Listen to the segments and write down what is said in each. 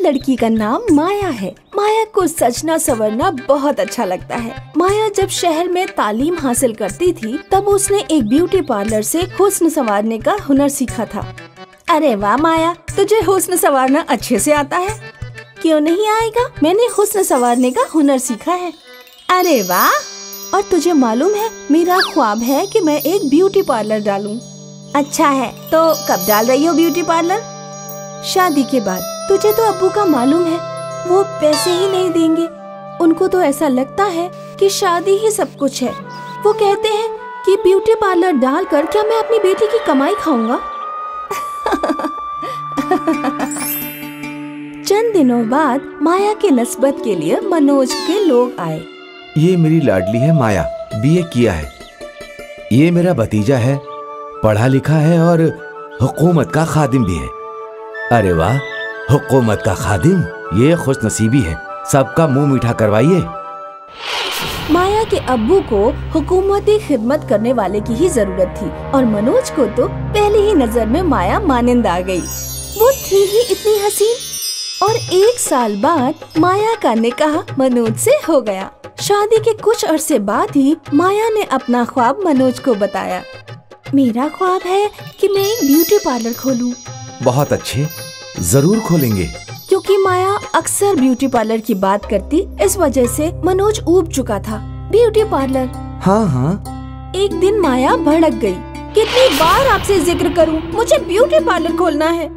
लड़की का नाम माया है। माया को सजना संवरना बहुत अच्छा लगता है। माया जब शहर में तालीम हासिल करती थी तब उसने एक ब्यूटी पार्लर से हुस्न संवारने का हुनर सीखा था। अरे वाह माया, तुझे हुस्न संवारना अच्छे से आता है। क्यों नहीं आएगा, मैंने हुस्न संवारने का हुनर सीखा है। अरे वाह, और तुझे मालूम है मेरा ख्वाब है कि मैं एक ब्यूटी पार्लर डालूं। अच्छा है, तो कब डाल रही हो ब्यूटी पार्लर? शादी के बाद। तुझे तो अब्बू का मालूम है, वो पैसे ही नहीं देंगे। उनको तो ऐसा लगता है कि शादी ही सब कुछ है। वो कहते हैं कि ब्यूटी पार्लर डालकर क्या मैं अपनी बेटी की कमाई खाऊंगा। चंद दिनों बाद माया के नस्बत के लिए मनोज के लोग आए। ये मेरी लाडली है माया, बीए किया है। ये मेरा भतीजा है, पढ़ा लिखा है और हुकूमत का खादिम भी है। अरे वाह, हुकूमत का खादिम, ये खुशनसीबी है। सबका मुंह मीठा करवाइए। माया के अब्बू को हुकूमती खिदमत करने वाले की ही जरूरत थी और मनोज को तो पहली ही नजर में माया मानिंद आ गई। वो थी ही इतनी हसीन। और 1 साल बाद माया का निकाह मनोज से हो गया। शादी के कुछ अरसे बाद ही माया ने अपना ख्वाब मनोज को बताया। मेरा ख्वाब है कि मैं एक ब्यूटी पार्लर खोलूं। बहुत अच्छे, जरूर खोलेंगे। क्योंकि माया अक्सर ब्यूटी पार्लर की बात करती, इस वजह से मनोज ऊब चुका था। ब्यूटी पार्लर, हाँ हाँ। एक दिन माया भड़क गई। कितनी बार आपसे जिक्र करूं, मुझे ब्यूटी पार्लर खोलना है।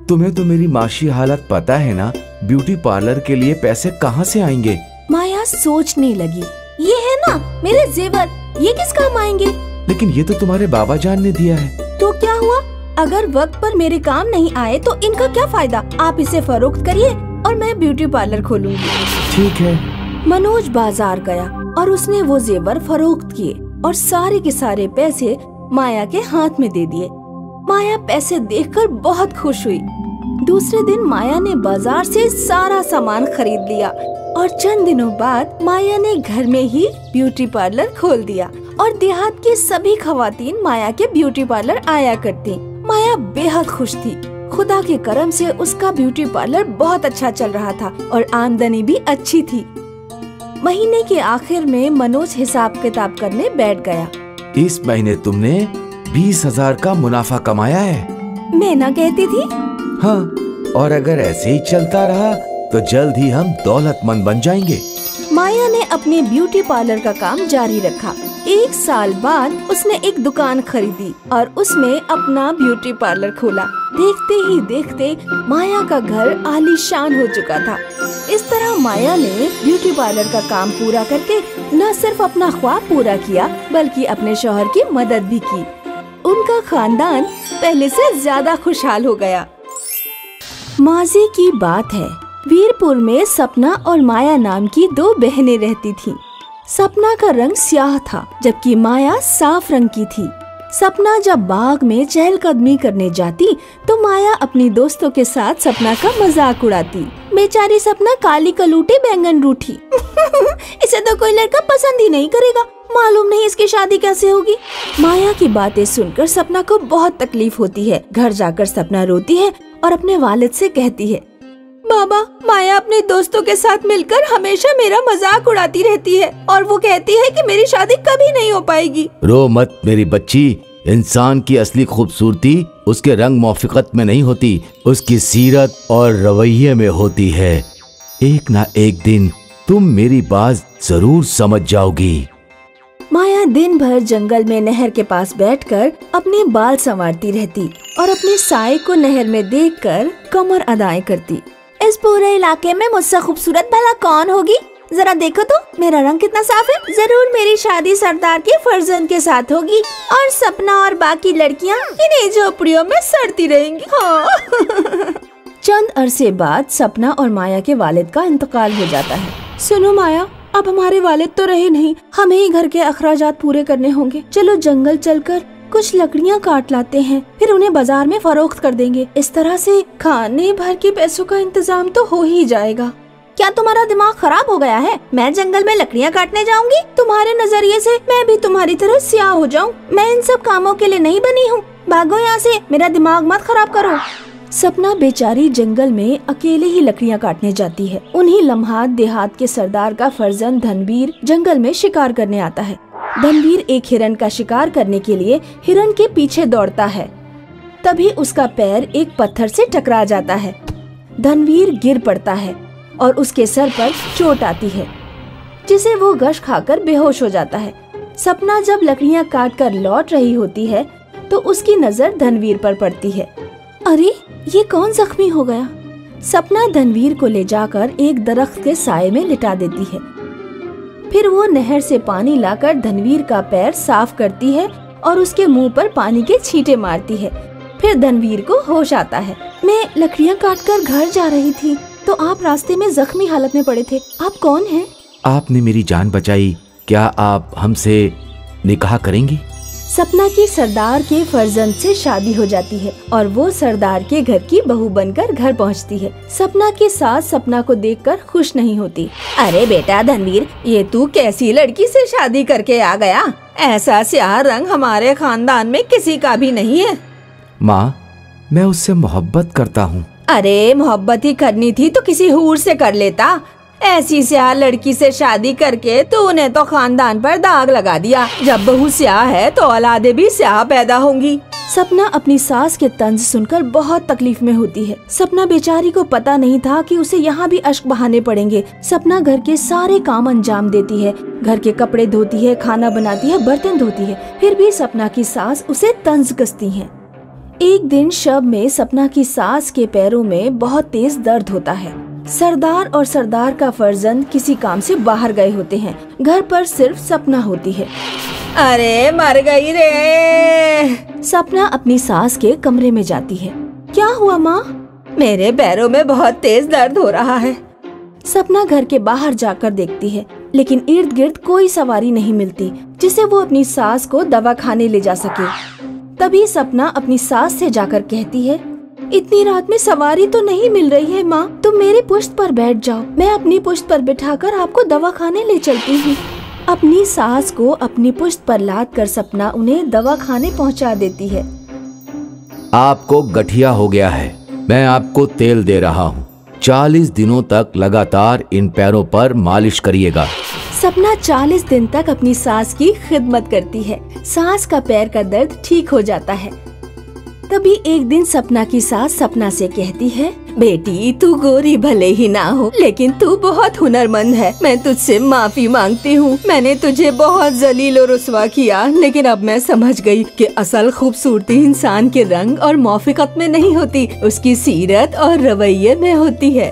तुम्हें तो मेरी माशी हालत पता है ना, ब्यूटी पार्लर के लिए पैसे कहाँ से आएंगे? माया सोचने लगी, ये है ना मेरे जेवर, ये किस काम आएंगे? लेकिन ये तो तुम्हारे बाबा जान ने दिया है। तो क्या हुआ, अगर वक्त पर मेरे काम नहीं आए तो इनका क्या फायदा? आप इसे फरोख्त करिए और मैं ब्यूटी पार्लर खोलूंगी। ठीक है। मनोज बाजार गया और उसने वो जेवर फरोख्त किए और सारे के सारे पैसे माया के हाथ में दे दिए। माया पैसे देखकर बहुत खुश हुई। दूसरे दिन माया ने बाजार से सारा सामान खरीद लिया और चंद दिनों बाद माया ने घर में ही ब्यूटी पार्लर खोल दिया और देहात की सभी खवातीन माया के ब्यूटी पार्लर आया करती। माया बेहद खुश थी। खुदा के करम से उसका ब्यूटी पार्लर बहुत अच्छा चल रहा था और आमदनी भी अच्छी थी। महीने के आखिर में मनोज हिसाब किताब करने बैठ गया। इस महीने तुमने 20,000 का मुनाफा कमाया है। मैं ना कहती थी? हाँ, और अगर ऐसे ही चलता रहा तो जल्द ही हम दौलतमंद बन जाएंगे। माया ने अपने ब्यूटी पार्लर का काम जारी रखा। 1 साल बाद उसने एक दुकान खरीदी और उसमें अपना ब्यूटी पार्लर खोला। देखते ही देखते माया का घर आलीशान हो चुका था। इस तरह माया ने ब्यूटी पार्लर का काम पूरा करके न सिर्फ अपना ख्वाब पूरा किया बल्कि अपने शौहर की मदद भी की। उनका खानदान पहले से ज्यादा खुशहाल हो गया। माजी की बात है, वीरपुर में सपना और माया नाम की 2 बहनें रहती थीं। सपना का रंग स्याह था जबकि माया साफ रंग की थी। सपना जब बाग में चहलकदमी करने जाती तो माया अपनी दोस्तों के साथ सपना का मजाक उड़ाती। बेचारी सपना काली कलूटी बैंगन रूठी। इसे तो कोई लड़का पसंद ही नहीं करेगा, मालूम नहीं इसकी शादी कैसे होगी। माया की बातें सुनकर सपना को बहुत तकलीफ होती है। घर जाकर सपना रोती है और अपने वालिद से कहती है, बाबा, माया अपने दोस्तों के साथ मिलकर हमेशा मेरा मजाक उड़ाती रहती है और वो कहती है कि मेरी शादी कभी नहीं हो पाएगी। रो मत मेरी बच्ची, इंसान की असली खूबसूरती उसके रंग मौफिकत में नहीं होती, उसकी सीरत और रवैये में होती है। एक ना एक दिन तुम मेरी बात जरूर समझ जाओगी। माया दिन भर जंगल में नहर के पास बैठकर अपने बाल संवारती रहती और अपने साए को नहर में देखकर कमर अदाएं करती। इस पूरे इलाके में मुझसे खूबसूरत भला कौन होगी? जरा देखो तो मेरा रंग कितना साफ है। जरूर मेरी शादी सरदार के फर्जंद के साथ होगी और सपना और बाकी लड़कियां इन्हीं झोपड़ियों में सड़ती रहेंगी। हाँ। चंद अरसे बाद सपना और माया के वालिद का इंतकाल हो जाता है। सुनो माया, अब हमारे वालिद तो रहे नहीं, हमें ही घर के अखराजात पूरे करने होंगे। चलो जंगल चलकर कुछ लकड़ियाँ काट लाते हैं, फिर उन्हें बाजार में फरोख्त कर देंगे। इस तरह से खाने भर के पैसों का इंतजाम तो हो ही जाएगा। क्या तुम्हारा दिमाग खराब हो गया है? मैं जंगल में लकड़ियाँ काटने जाऊंगी? तुम्हारे नजरिए से मैं भी तुम्हारी तरह स्याह हो जाऊं? मैं इन सब कामों के लिए नहीं बनी हूँ। भागो यहाँ से, मेरा दिमाग मत खराब करो। सपना बेचारी जंगल में अकेले ही लकड़ियाँ काटने जाती है। उन्हीं लम्हात देहात के सरदार का फर्जंद धनवीर जंगल में शिकार करने आता है। धनवीर एक हिरन का शिकार करने के लिए हिरन के पीछे दौड़ता है। तभी उसका पैर एक पत्थर से टकरा जाता है। धनवीर गिर पड़ता है और उसके सर पर चोट आती है, जिसे वो गश खाकर बेहोश हो जाता है। सपना जब लकड़ियाँ काट कर लौट रही होती है तो उसकी नजर धनवीर पर पड़ती है। अरे, ये कौन जख्मी हो गया? सपना धनवीर को ले जाकर एक दरख्त के साए में लिटा देती है। फिर वो नहर से पानी लाकर धनवीर का पैर साफ करती है और उसके मुंह पर पानी के छींटे मारती है। फिर धनवीर को होश आता है। मैं लकड़ियाँ काटकर घर जा रही थी तो आप रास्ते में जख्मी हालत में पड़े थे। आप कौन हैं? आपने मेरी जान बचाई। क्या आप हमसे निकाह करेंगी? सपना की सरदार के फर्जंद से शादी हो जाती है और वो सरदार के घर की बहू बनकर घर पहुंचती है। सपना की सास सपना को देखकर खुश नहीं होती। अरे बेटा धनवीर, ये तू कैसी लड़की से शादी करके आ गया? ऐसा स्याह रंग हमारे खानदान में किसी का भी नहीं है। माँ, मैं उससे मोहब्बत करता हूँ। अरे, मोहब्बत ही करनी थी तो किसी हूर से कर लेता। ऐसी स्याह लड़की से शादी करके तूने तो खानदान पर दाग लगा दिया। जब बहू स्याह है तो औलादे भी स्याह पैदा होंगी। सपना अपनी सास के तंज सुनकर बहुत तकलीफ में होती है। सपना बेचारी को पता नहीं था कि उसे यहाँ भी अश्क बहाने पड़ेंगे। सपना घर के सारे काम अंजाम देती है। घर के कपड़े धोती है, खाना बनाती है, बर्तन धोती है। फिर भी सपना की सास उसे तंज कसती है। एक दिन शब में सपना की सास के पैरों में बहुत तेज दर्द होता है। सरदार और सरदार का फर्जंद किसी काम से बाहर गए होते हैं। घर पर सिर्फ सपना होती है। अरे, मर गई रे। सपना अपनी सास के कमरे में जाती है। क्या हुआ माँ? मेरे पैरों में बहुत तेज दर्द हो रहा है। सपना घर के बाहर जाकर देखती है, लेकिन इर्द गिर्द कोई सवारी नहीं मिलती जिसे वो अपनी सास को दवा खाने ले जा सके। तभी सपना अपनी सास से जाकर कहती है, इतनी रात में सवारी तो नहीं मिल रही है माँ, तुम मेरी पुश्त पर बैठ जाओ, मैं अपनी पुश्त पर बिठाकर आपको दवा खाने ले चलती हूँ। अपनी सास को अपनी पुश्त पर लाद कर सपना उन्हें दवा खाने पहुँचा देती है। आपको गठिया हो गया है, मैं आपको तेल दे रहा हूँ। 40 दिनों तक लगातार इन पैरों पर मालिश करिएगा। सपना 40 दिन तक अपनी सास की खिदमत करती है। सास का पैर का दर्द ठीक हो जाता है। तभी एक दिन सपना की सास सपना से कहती है, बेटी तू गोरी भले ही ना हो, लेकिन तू बहुत हुनरमंद है। मैं तुझसे माफी मांगती हूँ। मैंने तुझे बहुत जलील और रुस्वा किया, लेकिन अब मैं समझ गई कि असल खूबसूरती इंसान के रंग और मौफिकत में नहीं होती, उसकी सीरत और रवैये में होती है।